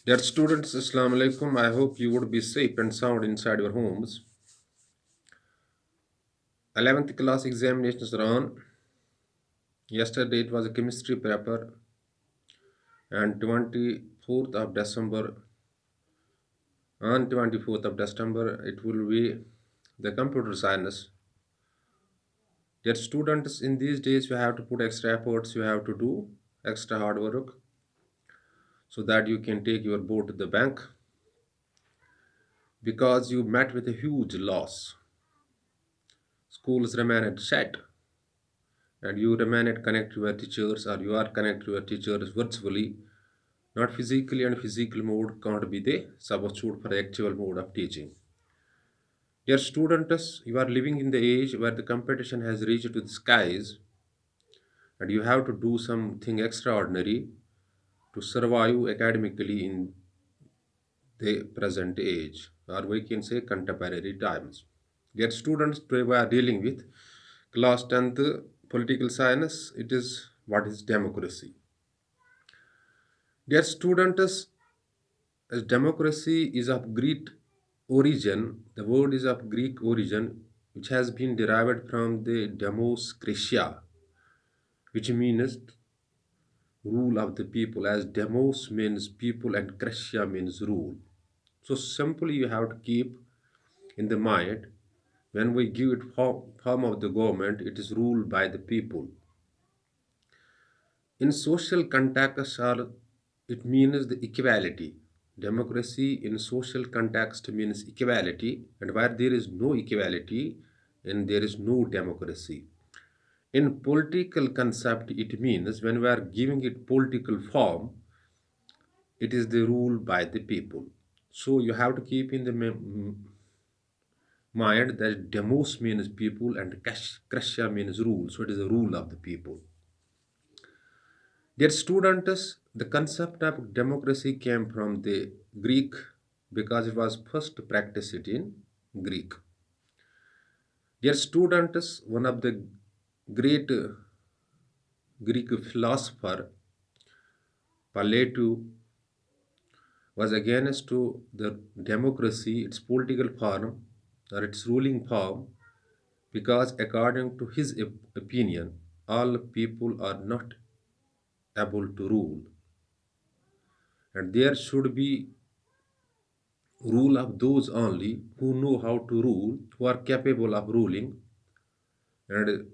Dear students, Assalamu alaikum. I hope you would be safe and sound inside your homes. 11th class examinations are on. Yesterday it was a chemistry paper, and 24th of December, on 24th of December, it will be the computer science. Dear students, in these days you have to put extra efforts, you have to do extra hard work so that you can take your board to the bank because you met with a huge loss. Schools remain shut and you remain at connect to your teachers or you are connect to your teachers virtually, not physically, and physical mode can't be the substitute for the actual mode of teaching. Dear students, you are living in the age where the competition has reached to the skies and you have to do something extraordinary to survive academically in the present age, or we can say contemporary times. Dear students, today we are dealing with class 10th political science. It is what is democracy. Dear students, as democracy is of Greek origin, the word is of Greek origin, which has been derived from the demos Gracia, which means rule of the people, as demos means people and Gracia means rule. So simply you have to keep in the mind when we give it form of the government, it is ruled by the people. In social context, it means the equality. Democracy in social context means equality, and where there is no equality, and there is no democracy. In political concept, it means when we are giving it political form, it is the rule by the people. So you have to keep in the mind that demos means people and krasha means rule. So it is the rule of the people. Dear students, the concept of democracy came from the Greek because it was first practiced in Greek. Dear students, one of the great Greek philosopher, Plato, was against to the democracy, its political form or its ruling form, because according to his opinion, all people are not able to rule, and there should be rule of those only who know how to rule, who are capable of ruling. And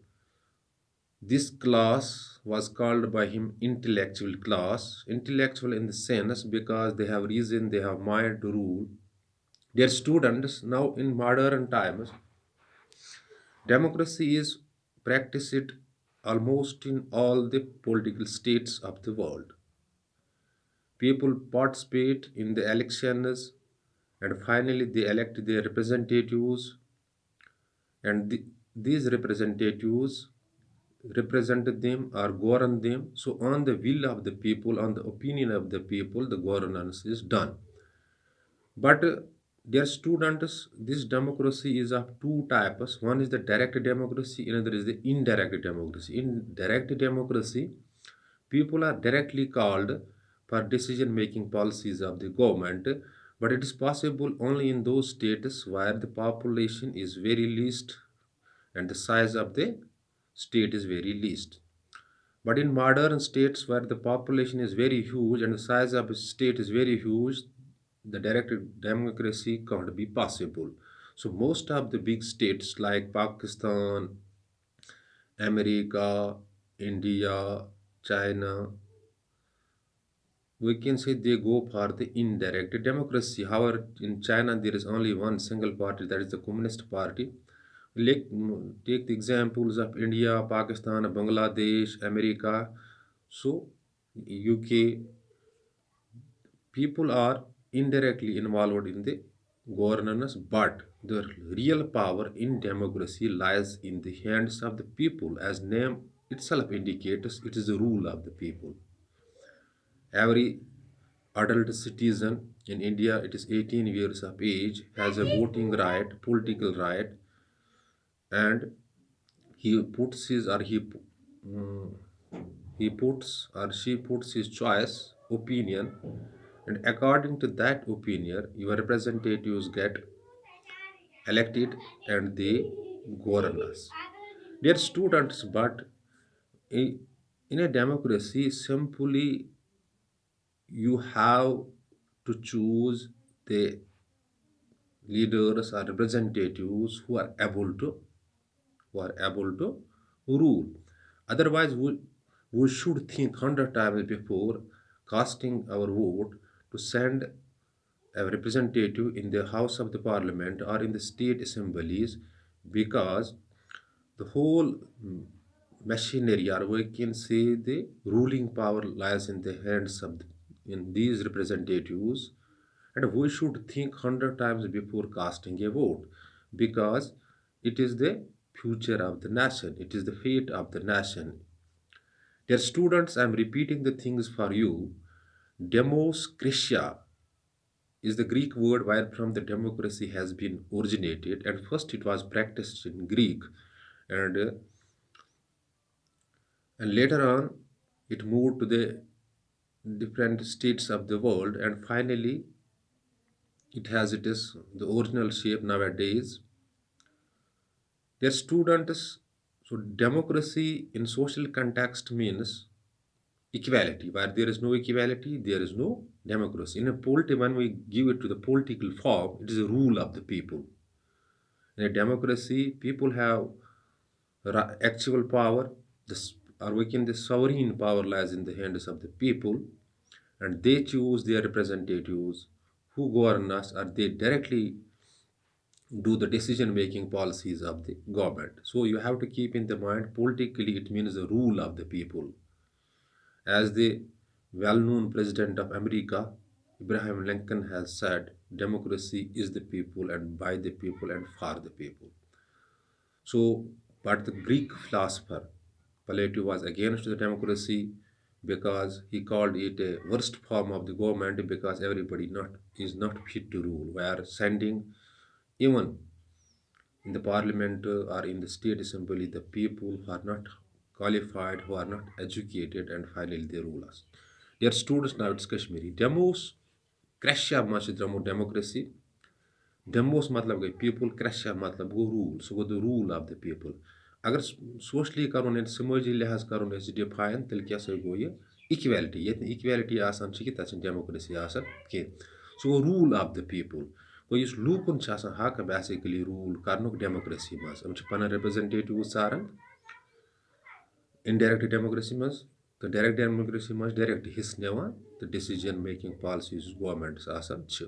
this class was called by him intellectual class. Intellectual in the sense because they have reason, they have mind to rule. Their students now in modern times, democracy is practiced almost in all the political states of the world. People participate in the elections and finally they elect their representatives, and these representatives represent them or govern them. So, on the will of the people, on the opinion of the people, the governance is done. But dear students, this democracy is of two types. One is the direct democracy, another is the indirect democracy. In direct democracy, people are directly called for decision making policies of the government, but it is possible only in those states where the population is very least and the size of the state is very least. But in modern states where the population is very huge and the size of a state is very huge, the direct democracy can't be possible. So most of the big states like Pakistan, America, India, China, we can say they go for the indirect democracy. However, in China there is only one single party, that is the Communist Party. Take the examples of India, Pakistan, Bangladesh, America. So, UK, people are indirectly involved in the governance, but the real power in democracy lies in the hands of the people. As name itself indicates, it is the rule of the people. Every adult citizen in India, it is 18 years of age, has a voting right, political right, and he puts his or he puts or she puts his choice, opinion, And according to that opinion, your representatives get elected and they govern us. Dear students, but i- in a democracy, simply you have to choose the leaders or representatives who are able to rule. Otherwise, we should think 100 times before casting our vote to send a representative in the House of the Parliament or in the state assemblies, because the whole machinery, or we can say the ruling power, lies in the hands of in these representatives, and we should think 100 times before casting a vote, because it is the future of the nation, it is the fate of the nation. Dear students, I am repeating the things for you. Demos Christia is the Greek word where from the democracy has been originated, and first it was practiced in Greek, and later on it moved to the different states of the world, and finally it has it is the original shape nowadays. Their students, so democracy in social context means equality. Where there is no equality, there is no democracy. In a when we give it to the political form, it is a rule of the people. In a democracy, people have actual power. This, or we can the sovereign power lies in the hands of the people, and they choose their representatives who govern us, or they directly do the decision making policies of the government. So you have to keep in the mind, politically it means the rule of the people. As the well known president of America, Abraham Lincoln, has said, democracy is the people and by the people and for the people. So, but the Greek philosopher Plato was against the democracy, because he called it a worst form of the government, because everybody not is not fit to rule. We are sending even in the parliament or in the state assembly the people who are not qualified, who are not educated, and finally they rule us. Dear students, now it's Kashmiri. Demos क्रश्या मशद्रमो democracy. Demos मतलब गई people, क्रश्या मतलब गो rule. So go the rule of the people. अगर socially करोन समाजी लिहाज करोन define तेल क्या सही गो ये equality. ये equality आसान छी कि तचन democracy आसान के. So go rule of the people. गो इस लूकन छ आसान हक basically rule करनुक democracy मास. हम छ पना representative Saran indirect democracy mas, the direct democracy mas direct his nevan the decision making policies governments asan ch.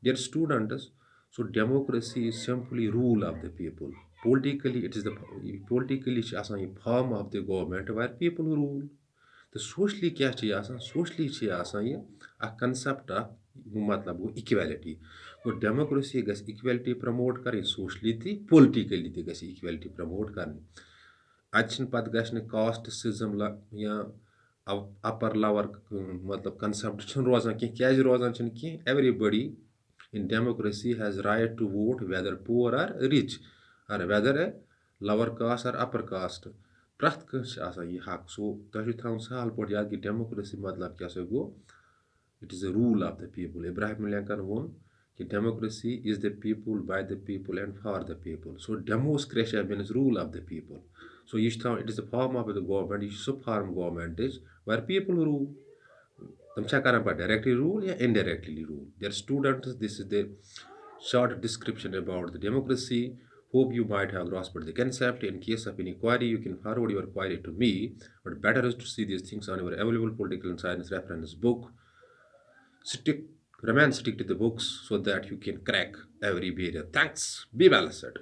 Dear students, so democracy is simply rule of the people. Politically it is the politically asan a form of the government where people rule. The socially क्या चाहिए आसान socially चाहिए आसान ये a concept of मतलब वो equality. वो democracy गस equality promote करे socially थी politically थी गस equality promote करनी. अचन पत गश्न कास्ट सिज्म या अपर लवर मतलब कंसेप्ट छन रोजान कि क्या रोजान छन कि everybody in democracy has right to vote whether poor or rich और वेदर ए लवर कास्ट और अपर कास्ट प्रथ कस ये हक. सो तुम थोन सहल पे याद कि डेमोक्रेसी मतलब क्या go it is the rule of the people. Ibrahim Lincoln वोन कि democracy is the people, by the people, and for the people. So democracy means rule of the people. So it is a form of the government, you should form government is where people rule. तुम क्या करना पड़ता directly rule या indirectly rule. Dear students, this is the short description about the democracy. Hope you might have grasped the concept. In case of any query, you can forward your query to me. But better is to see these things on your available political and science reference book. Stick, remain stick to the books so that you can crack every barrier. Thanks. Be well said.